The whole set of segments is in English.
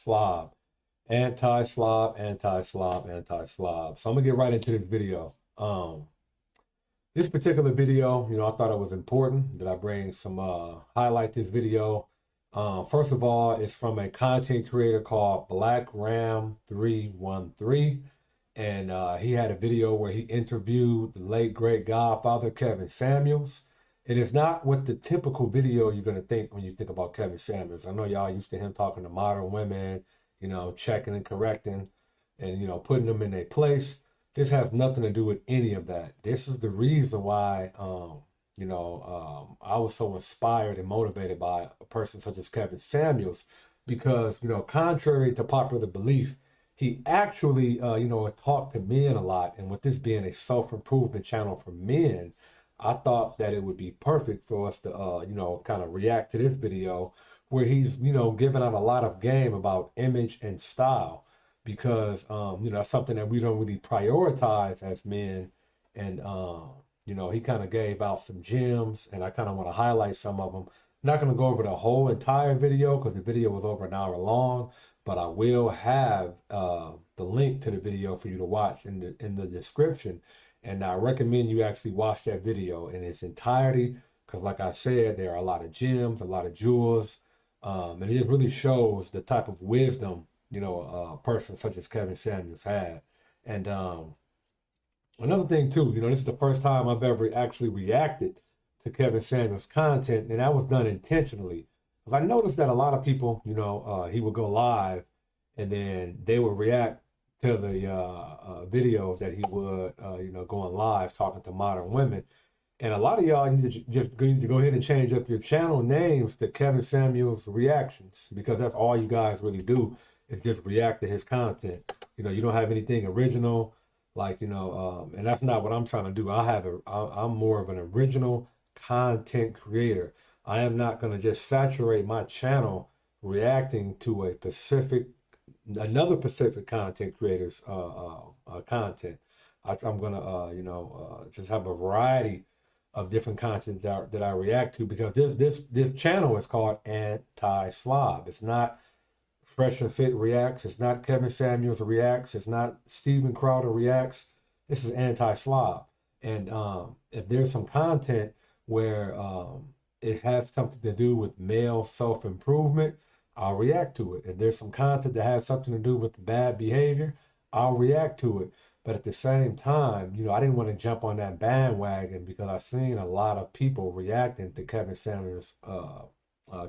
anti-slob. Anti-slob, anti-slob, anti-slob. So I'm gonna get right into this video. This particular video, I thought it was important that I bring some highlight this video. First of all, it's from a content creator called BlackRam313. And he had a video where he interviewed the late great Godfather Kevin Samuels. It is not what the typical video you're gonna think when you think about Kevin Samuels. I know y'all used to him talking to modern women, checking and correcting and, putting them in their place. This has nothing to do with any of that. This is the reason why, I was so inspired and motivated by a person such as Kevin Samuels, because, contrary to popular belief, he actually, talked to men a lot. And with this being a self-improvement channel for men, I thought that it would be perfect for us to, kind of react to this video where he's, giving out a lot of game about image and style, because, that's something that we don't really prioritize as men. And, he kind of gave out some gems, and I kind of want to highlight some of them. I'm not going to go over the whole entire video because the video was over an hour long, but I will have the link to the video for you to watch in the description. And I recommend you actually watch that video in its entirety, because like I said, there are a lot of gems, a lot of jewels, and it just really shows the type of wisdom, a person such as Kevin Samuels had. And another thing too, this is the first time I've ever actually reacted to Kevin Samuels' content, and that was done intentionally. Because I noticed that a lot of people, he would go live and then they would react to the videos that he would, going live talking to modern women. And a lot of y'all need to go ahead and change up your channel names to Kevin Samuels Reactions, because that's all you guys really do is just react to his content. You don't have anything original, like, and that's not what I'm trying to do. I'm more of an original content creator. I am not going to just saturate my channel reacting to another Pacific content creator's content. I'm gonna just have a variety of different content that I react to, because this channel is called AntiSLOBB. It's not Fresh and Fit Reacts. It's not Kevin Samuels Reacts. It's not Steven Crowder Reacts. This is AntiSLOBB. And if there's some content where it has something to do with male self-improvement, I'll react to it. If there's some content that has something to do with bad behavior, I'll react to it. But at the same time, I didn't want to jump on that bandwagon, because I've seen a lot of people reacting to Kevin Samuels'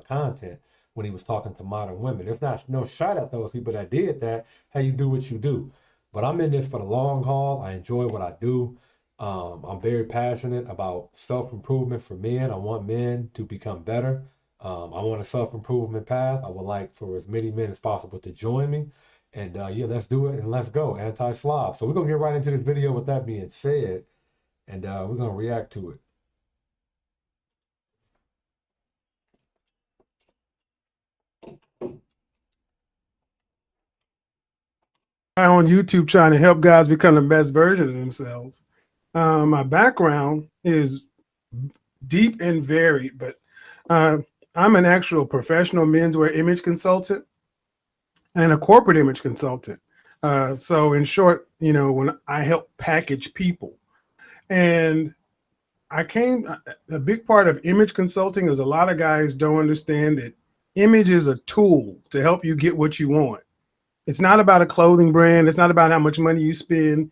content when he was talking to modern women. There's no shot at those people that did that. Hey, you do what you do. But I'm in this for the long haul. I enjoy what I do. I'm very passionate about self-improvement for men. I want men to become better. I want a self-improvement path. I would like for as many men as possible to join me. And let's do it and let's go. AntiSLOBB. So we're going to get right into this video with that being said. And we're going to react to it. On YouTube trying to help guys become the best version of themselves. My background is deep and varied, but I'm an actual professional menswear image consultant and a corporate image consultant. So in short, when I help package people, and a big part of image consulting is a lot of guys don't understand that image is a tool to help you get what you want. It's not about a clothing brand. It's not about how much money you spend.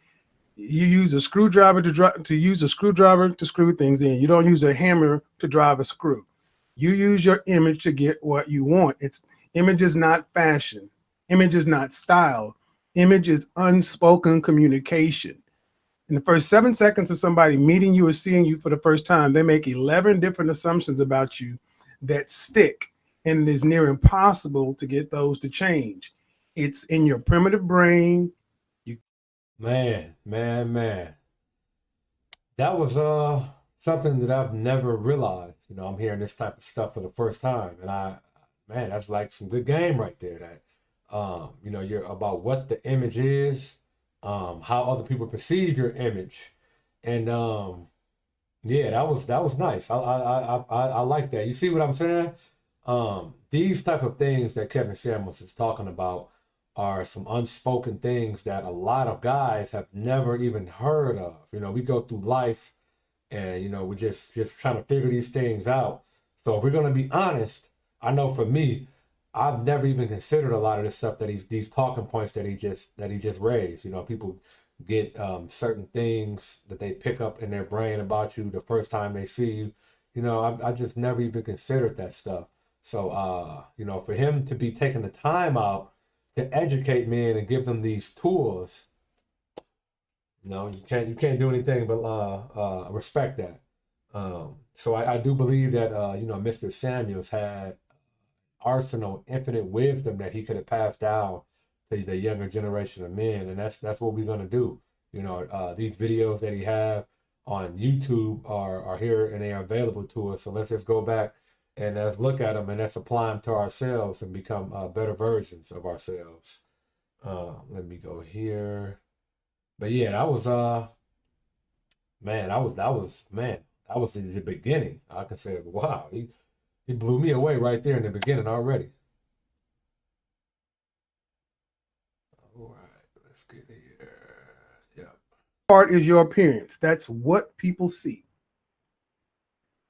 You use a screwdriver to screw things in. You don't use a hammer to drive a screw. You use your image to get what you want. Image is not fashion. Image is not style. Image is unspoken communication. In the first 7 seconds of somebody meeting you or seeing you for the first time, they make 11 different assumptions about you that stick, and it is near impossible to get those to change. It's in your primitive brain. Man. That was something that I've never realized. I'm hearing this type of stuff for the first time. And that's like some good game right there. That you're about what the image is, how other people perceive your image. And that was nice. I like that. You see what I'm saying? These type of things that Kevin Samuels is talking about are some unspoken things that a lot of guys have never even heard of. You know, we go through life and we're just trying to figure these things out. So if we're gonna be honest, I know for me, I've never even considered a lot of this stuff that these talking points that he just raised. You know, people get certain things that they pick up in their brain about you the first time they see you. You know, I just never even considered that stuff. So for him to be taking the time out to educate men and give them these tools, you can't do anything but respect that. So I do believe that Mr. Samuels had arsenal, infinite wisdom that he could have passed down to the younger generation of men, and that's what we're gonna do. These videos that he have on YouTube are here and they are available to us. So let's just go back and let's look at them and let's apply them to ourselves and become better versions of ourselves. Let me go here. But yeah, that was man, that was in the beginning. I can say, wow, he blew me away right there in the beginning already. All right, let's get here. Yeah. Part is your appearance. That's what people see.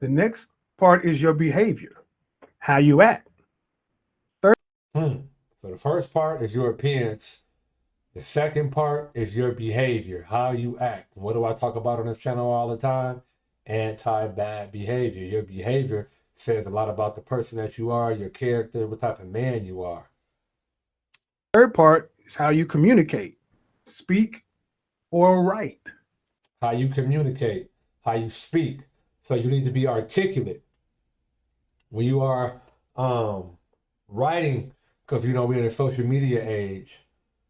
The next part is your behavior, how you act. So the first part is your appearance. The second part is your behavior, how you act. What do I talk about on this channel all the time? Anti-bad behavior. Your behavior says a lot about the person that you are, your character, what type of man you are. Third part is how you communicate, speak or write. How you communicate, how you speak. So you need to be articulate. When you are writing, because we're in a social media age,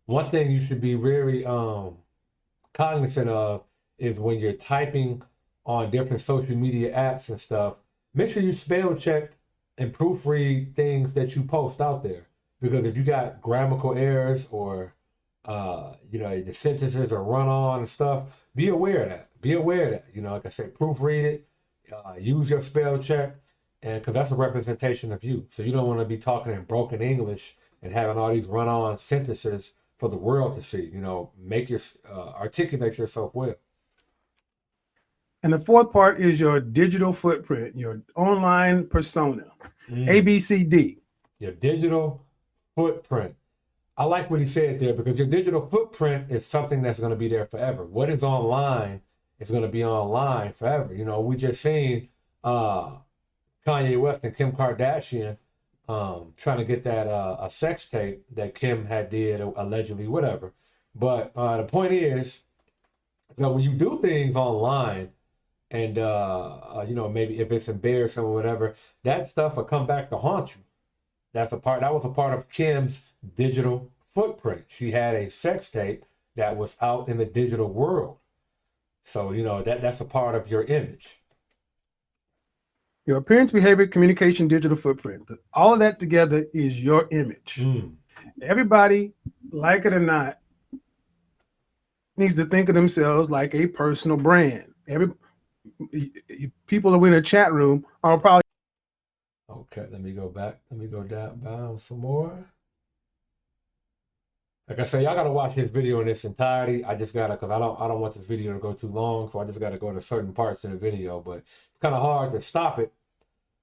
one thing you should be very cognizant of is when you're typing on different social media apps and stuff, make sure you spell check and proofread things that you post out there. Because if you got grammatical errors or the sentences are run on and stuff, be aware of that. Be aware of that. Like I said, proofread it, use your spell check, and because that's a representation of you. So you don't want to be talking in broken English and having all these run on sentences for the world to see. Make your articulate yourself well. And the fourth part is your digital footprint, your online persona, ABCD. Your digital footprint. I like what he said there because your digital footprint is something that's going to be there forever. What is online is going to be online forever. We just seen Kanye West and Kim Kardashian trying to get that a sex tape that Kim had did allegedly, whatever. But the point is that when you do things online and maybe if it's embarrassing or whatever, that stuff will come back to haunt you. That was a part of Kim's digital footprint. She had a sex tape that was out in the digital world. So that's a part of your image. Your appearance, behavior, communication, digital footprint. All of that together is your image. Everybody, like it or not, needs to think of themselves like a personal brand. People who are in a chat room are probably. Okay, let me go back. Let me go down some more. Like I say, y'all gotta watch this video in its entirety. I just gotta, because I don't want this video to go too long, so I just gotta go to certain parts in the video. But it's kind of hard to stop it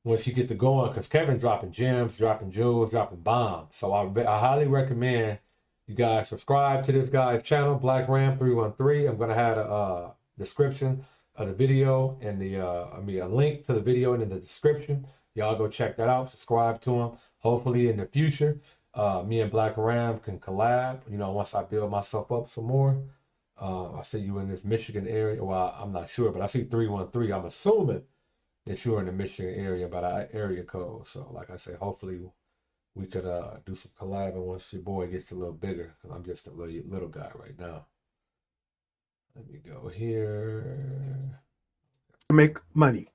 once you get to going, because Kevin dropping gems, dropping jewels, dropping bombs. So I highly recommend you guys subscribe to this guy's channel, BlackRam313. I'm gonna have a description of the video and a link to the video in the description. Y'all go check that out. Subscribe to him. Hopefully in the future, me and Black Ram can collab. Once I build myself up some more. I see you in this Michigan area. Well, I'm not sure, but I see 313. I'm assuming that you're in the Michigan area by that area code. So, like I say, hopefully we could do some collabing once your boy gets a little bigger. Because I'm just a little guy right now. Let me go here. Make money.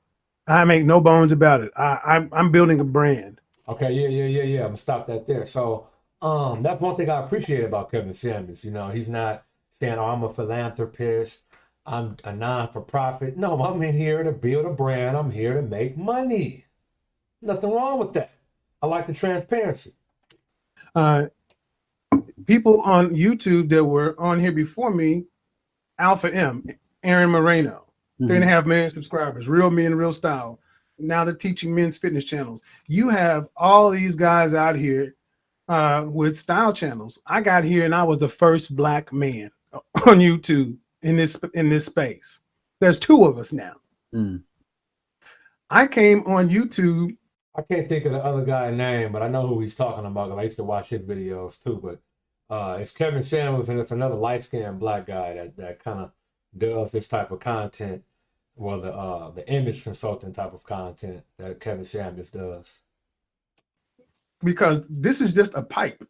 I make no bones about it. I'm building a brand. Okay, yeah. I'm gonna stop that there. So, that's one thing I appreciate about Kevin Samuels. He's not saying, "Oh, I'm a philanthropist. I'm a non-for-profit." No, I'm in here to build a brand. I'm here to make money. Nothing wrong with that. I like the transparency. People on YouTube that were on here before me, Alpha M, Aaron Moreno, 3.5 million subscribers, Real Men, Real Style. Now they're teaching men's fitness channels. You have all these guys out here with style channels. I got here and I was the first black man on YouTube in this space. There's 2 of us now. I came on YouTube. I can't think of the other guy's name, but I know who he's talking about. I used to watch his videos too. But it's Kevin Samuels, and it's another light-skinned black guy that kind of does this type of content. Well, the image consulting type of content that Kevin Samuels does. Because this is just a pipe.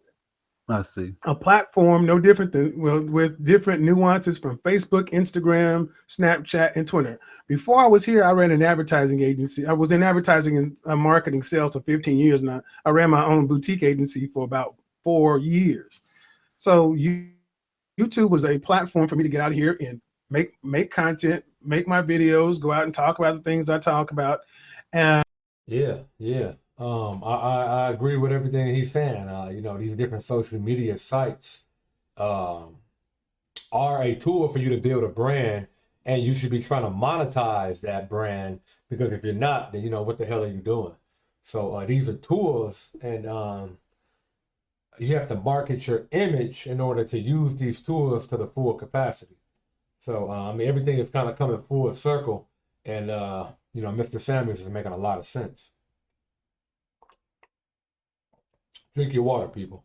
I see. A platform no different than, well, with different nuances from Facebook, Instagram, Snapchat, and Twitter. Before I was here, I ran an advertising agency. I was in advertising and marketing sales for 15 years, and I ran my own boutique agency for about 4 years. So YouTube was a platform for me to get out here and make content, make my videos, go out and talk about the things I talk about. And yeah. I agree with everything he's saying. You know, these different social media sites are a tool for you to build a brand, and you should be trying to monetize that brand, because if you're not, then, you know, what the hell are you doing? So these are tools, and you have to market your image in order to use these tools to the full capacity. So, I mean, everything is kind of coming full circle, and, you know, Mr. Samuels is making a lot of sense. Drink your water, people.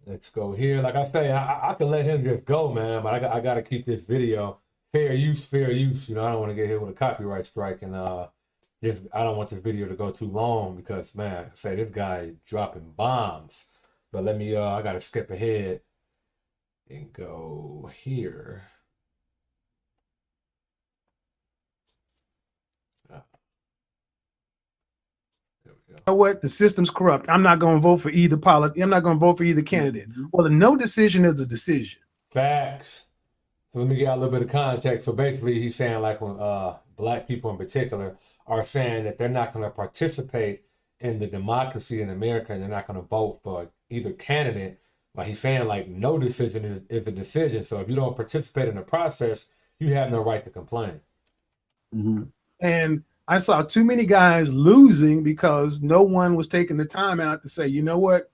Let's go here. Like I say, I can let him just go, man, but I got to keep this video fair use. You know, I don't want to get hit with a copyright strike, and I don't want this video to go too long, because, man, I say this guy dropping bombs. But let me, I got to skip ahead and go here. you know what? The system's corrupt. I'm not going to vote for either I'm not going to vote for either candidate. Well, the no decision is a decision. Facts. So let me get a little bit of context. So basically, he's saying, like, when black people in particular are saying that they're not going to participate in the democracy in America, and they're not going to vote for either candidate. Like, he's saying, like, no decision is a decision. So if you don't participate in the process, you have no right to complain. And I saw too many guys losing because no one was taking the time out to say, you know what,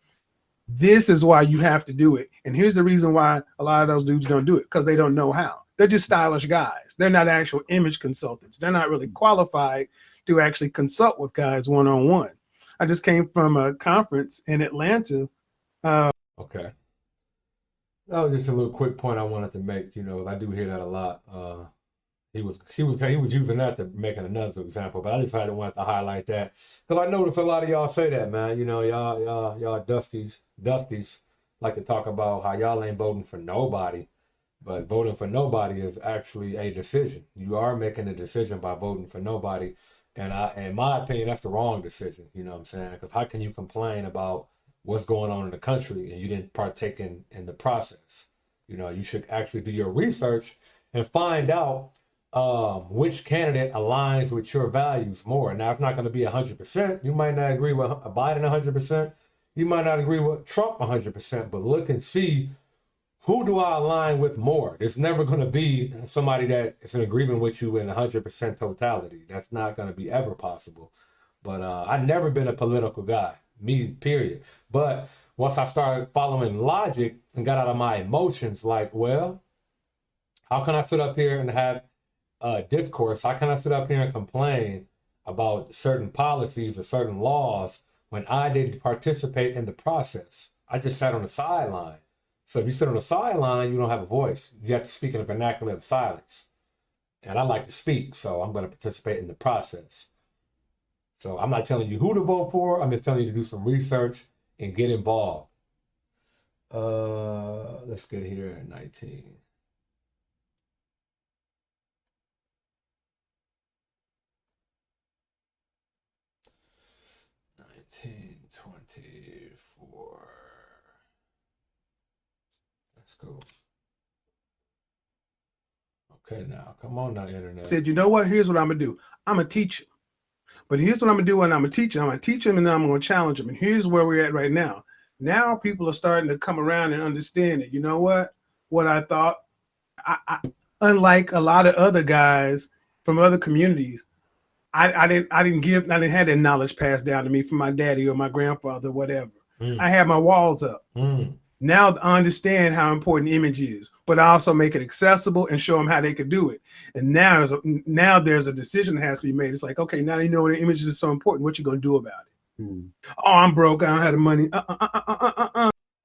this is why you have to do it. And here's the reason why a lot of those dudes don't do it, because they don't know how. They're just stylish guys. They're not actual image consultants. They're not really qualified to actually consult with guys one-on-one. I just came from a conference in Atlanta. Okay. That was just a little quick point I wanted to make. You know, I do hear that a lot. He was using that to make another example, but I just wanted to highlight that, because I noticed a lot of y'all say that, man. You know, y'all dusties like to talk about how y'all ain't voting for nobody, but voting for nobody is actually a decision. You are making a decision by voting for nobody, and in my opinion, that's the wrong decision. You know what I'm saying? Because how can you complain about what's going on in the country and you didn't partake in the process? You know, you should actually do your research and find out which candidate aligns with your values more. Now, it's not going to be 100%. You might not agree with Biden 100%. You might not agree with Trump 100%, but look and see, who do I align with more? There's never going to be somebody that is in agreement with you in 100% totality. That's not going to be ever possible. But I've never been a political guy, me, period. But once I started following logic and got out of my emotions, like, well, how can I sit up here and have discourse? How can I sit up here and complain about certain policies or certain laws when I didn't participate in the process? I just sat on the sideline. So if you sit on the sideline, you don't have a voice. You have to speak in a vernacular of silence. And I like to speak, so I'm going to participate in the process. So I'm not telling you who to vote for. I'm just telling you to do some research and get involved. Let's get here at 19. 1924. Let's go. Okay, now come on now, internet. Said, you know what? Here's what I'm gonna do. I'm gonna teach you. But here's what I'm gonna do when I'm gonna teach him. I'm gonna teach him and then I'm gonna challenge him. And here's where we're at right now. Now people are starting to come around and understand it. You know what? What I thought, unlike a lot of other guys from other communities, I didn't have that knowledge passed down to me from my daddy or my grandfather, whatever. I had my walls up. Now I understand how important image is, but I also make it accessible and show them how they could do it. And now there's a decision that has to be made. It's like, okay, now you know the images is so important. What you gonna do about it? Oh, I'm broke. I don't have the money.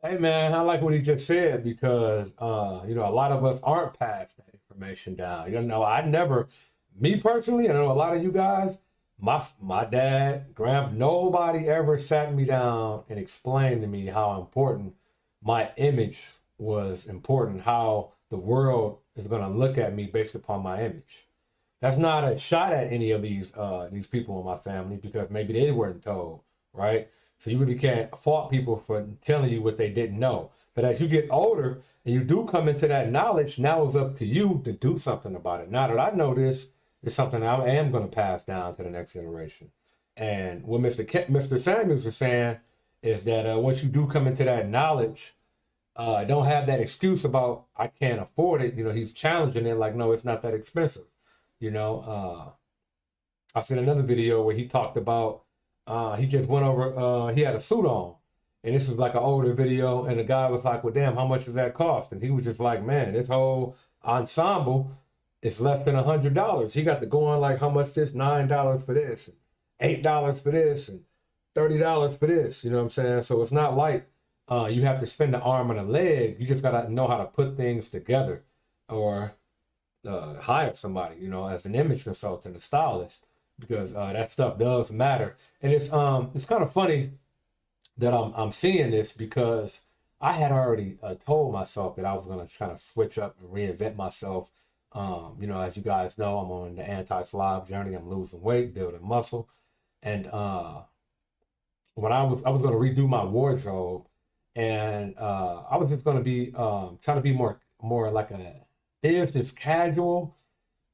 Hey man, I like what he just said because you know, a lot of us aren't passed that information down. You know, me personally, I know a lot of you guys, my dad, nobody ever sat me down and explained to me how important my image was important, how the world is gonna look at me based upon my image. That's not a shot at any of these people in my family because maybe they weren't told, right? So you really can't fault people for telling you what they didn't know. But as you get older and you do come into that knowledge, now it's up to you to do something about it. Now that I know this is something I am going to pass down to the next generation. And what Mr. Samuels is saying is that once you do come into that knowledge, don't have that excuse about I can't afford it. You know, he's challenging it like, no, it's not that expensive. You know, I seen another video where he talked about he just went over, he had a suit on. And this is like an older video. And the guy was like, well, damn, how much does that cost? And he was just like, man, this whole ensemble is less than $100. He got to go on like, how much this? $9 for this, and $8 for this, and $30 for this. You know what I'm saying? So it's not like you have to spend an arm and a leg. You just got to know how to put things together or hire somebody, you know, as an image consultant, a stylist, because that stuff does matter. And it's kind of funny that I'm seeing this because I had already told myself that I was going to kind of switch up and reinvent myself. You know, as you guys know, I'm on the AntiSLOBB journey. I'm losing weight, building muscle. And when I was going to redo my wardrobe, and I was just going to be trying to be more like a business casual,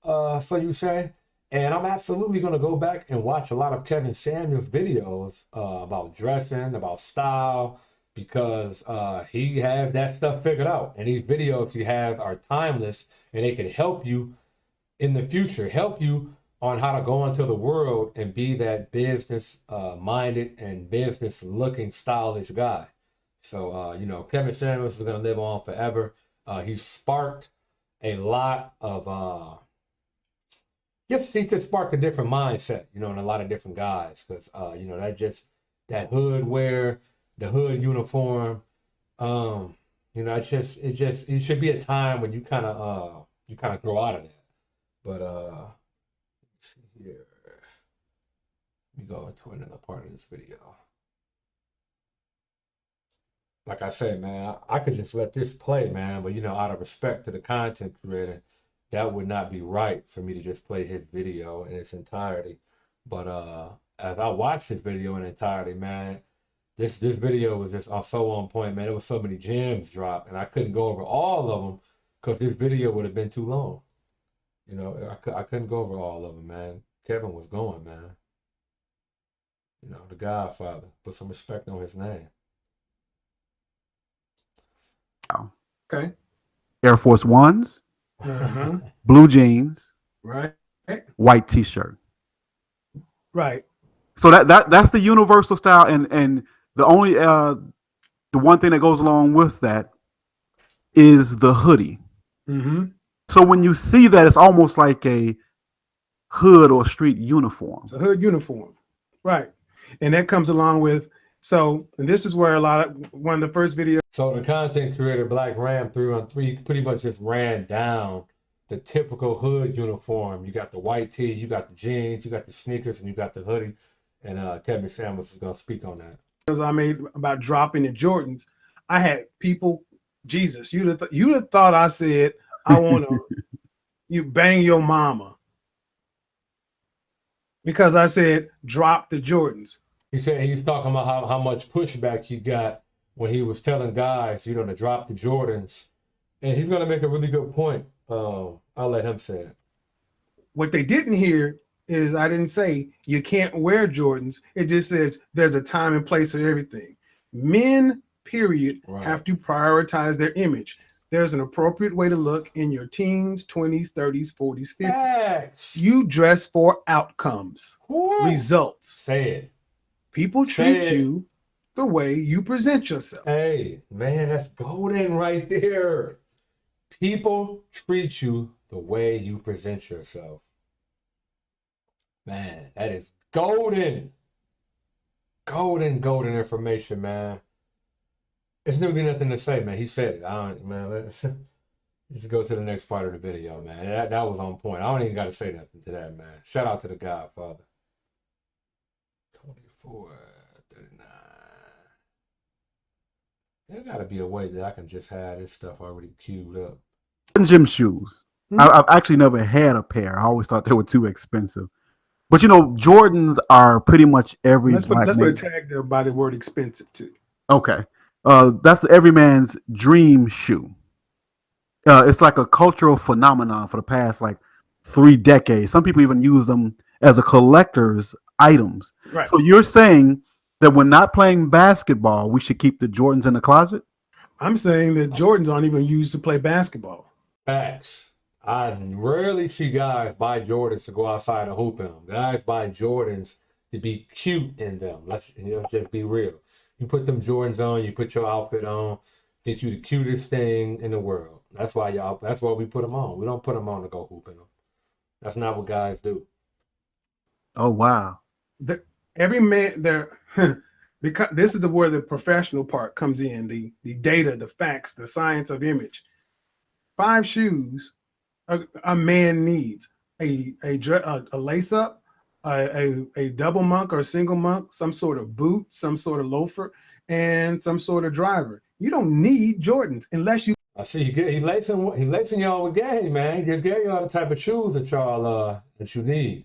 so you say. And I'm absolutely going to go back and watch a lot of Kevin Samuels videos about dressing, about style, because he has that stuff figured out. And these videos he has are timeless, and they can help you in the future, help you on how to go into the world and be that business minded and business looking stylish guy. So, you know, Kevin Samuels is going to live on forever. He sparked a lot of yes, he just sparked a different mindset, you know, in a lot of different guys, because you know, that hood wear, the hood uniform, you know, it should be a time when you kind of grow out of that. But let's see here, let me go into another part of this video. Like I said, man, I could just let this play, man, but you know, out of respect to the content creator, that would not be right for me to just play his video in its entirety. But as I watched this video in entirety, man, this video was just so on point, man. There was so many gems dropped, and I couldn't go over all of them because this video would have been too long. You know, I couldn't go over all of them, man. Kevin was going, man. You know, the Godfather. Put some respect on his name. Okay. Air Force Ones. Blue jeans, right, white t-shirt, right. So that's the universal style, and the only the one thing that goes along with that is the hoodie. So when you see that, it's almost like a hood or street uniform. It's a hood uniform, right? And that comes along with, so, and this is where one of the first videos. So the content creator BlackRam313 pretty much just ran down the typical hood uniform. You got the white tee, you got the jeans, you got the sneakers, and you got the hoodie. And Kevin Samuels is going to speak on that. Because I made about dropping the Jordans, I had people, Jesus, you'd have thought I said, I want to, you bang your mama. Because I said, drop the Jordans. He said he's talking about how much pushback he got when he was telling guys, you know, to drop the Jordans. And he's going to make a really good point. I'll let him say it. What they didn't hear is I didn't say you can't wear Jordans. It just says there's a time and place for everything. Men, period, have to prioritize their image. There's an appropriate way to look in your teens, 20s, 30s, 40s, 50s. You dress for outcomes, results. Say it. People treat you the way you present yourself. Hey, man, that's golden right there. People treat you the way you present yourself. Man, that is golden. Golden information, man. There's really nothing to say, man. He said it. Let's go to the next part of the video, man. That was on point. I don't even got to say nothing to that, man. Shout out to the Godfather. 24:39. There got to be a way that I can just have this stuff already queued up. Gym shoes. I've actually never had a pair. I always thought they were too expensive. But you know, Jordans are pretty much every. Let's put a tag there by the word expensive too. Okay, that's every man's dream shoe. It's like a cultural phenomenon for the past like 3 decades. Some people even use them as a collector's items. Right. So you're saying that when not playing basketball, we should keep the Jordans in the closet? I'm saying that Jordans aren't even used to play basketball. Facts. I rarely see guys buy Jordans to go outside and hoop in them. Guys buy Jordans to be cute in them. Let's just be real. You put them Jordans on, you put your outfit on, think you the cutest thing in the world. That's why we put them on. We don't put them on to go hoop in them. That's not what guys do. Oh wow. Every man there because this is where the professional part comes in, the data, the facts, the science of image. 5 shoes a man needs: a lace up, a double monk or a single monk, some sort of boot, some sort of loafer, and some sort of driver. You don't need Jordans unless you. I see he lacing y'all with game, man. He gave y'all the type of shoes that y'all that you need.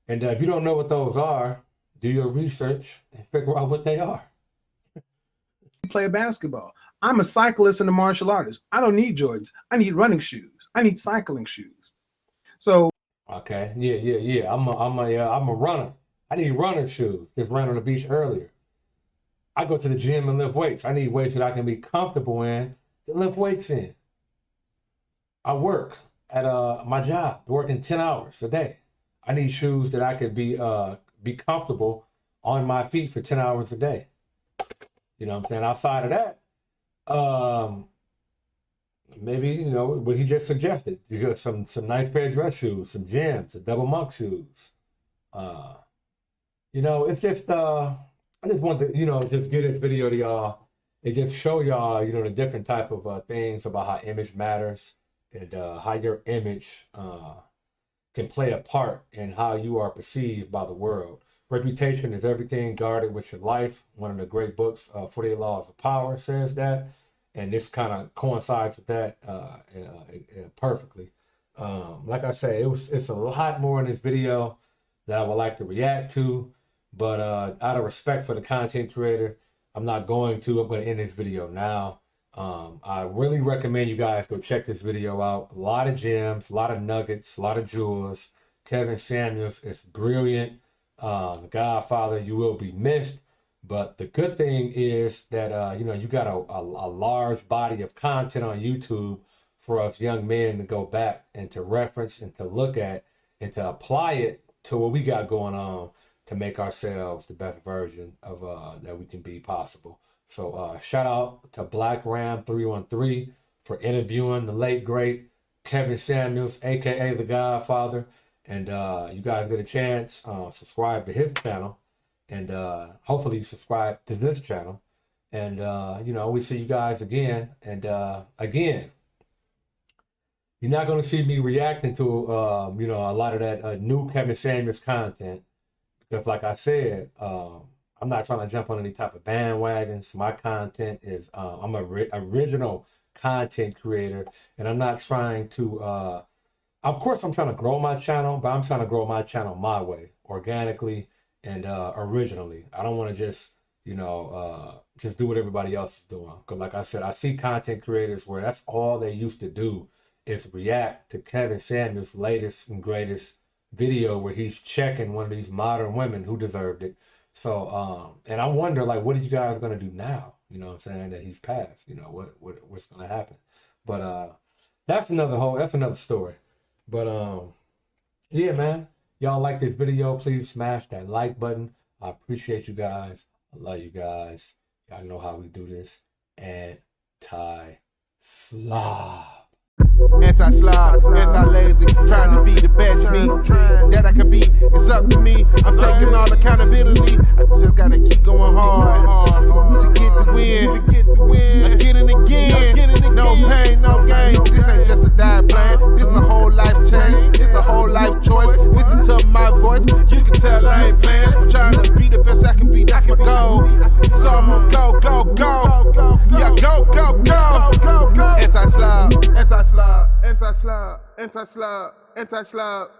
And if you don't know what those are, do your research and figure out what they are. Play basketball. I'm a cyclist and a martial artist. I don't need Jordans. I need running shoes. I need cycling shoes. So okay, yeah. I'm a runner. I need running shoes. Just ran on the beach earlier. I go to the gym and lift weights. I need weights that I can be comfortable in to lift weights in. I work at my job, working 10 hours a day. I need shoes that I could be comfortable on my feet for 10 hours a day. You know what I'm saying? Outside of that, maybe, what he just suggested. You got some nice pair of dress shoes, some Jams, some double monk shoes. It's just, I just want to, just get this video to y'all and just show y'all, the different type of things about how image matters and how your image can play a part in how you are perceived by the world. Reputation is everything. Guarded with your life. One of the great books, 48 Laws of Power, says that. And this kind of coincides with that perfectly. Like I say, it's a lot more in this video that I would like to react to. But out of respect for the content creator, I'm not going to. I'm going to end this video now. I really recommend you guys go check this video out. A lot of gems, a lot of nuggets, a lot of jewels. Kevin Samuels is brilliant. The Godfather, you will be missed. But the good thing is that, you got a large body of content on YouTube for us young men to go back and to reference and to look at and to apply it to what we got going on to make ourselves the best version of that we can be possible. So shout out to BlackRam313 for interviewing the late, great Kevin Samuels, a.k.a. the Godfather. And you guys get a chance, subscribe to his channel. And hopefully you subscribe to this channel. And, we see you guys again. And again, you're not going to see me reacting to, a lot of that new Kevin Samuels content. Because like I said, I'm not trying to jump on any type of bandwagons. My content is, I'm an original content creator. And I'm not trying to, of course, I'm trying to grow my channel, but I'm trying to grow my channel my way, organically and originally. I don't want to just do what everybody else is doing. Because like I said, I see content creators where that's all they used to do is react to Kevin Samuels' latest and greatest video where he's checking one of these modern women who deserved it. So, and I wonder, like, what are you guys gonna do now? You know what I'm saying? That he's passed. You know, what's gonna happen? But that's another story. But yeah, man. Y'all like this video, please smash that like button. I appreciate you guys. I love you guys. Y'all know how we do this. AntiSLOBB. Anti-slob, anti-lazy, trying to be the best me that I can be. It's up to me. I'm taking all accountability. I just gotta keep going hard to get the win. Again and again. No pain, no gain. This ain't just a diet plan. This a whole life change. It's a whole life choice. Listen to my voice. You can tell I ain't playing. I'm trying to be the best I can be. That's my goal. So I'm gonna go. Yeah, go. Anti-slob. Anti-slob.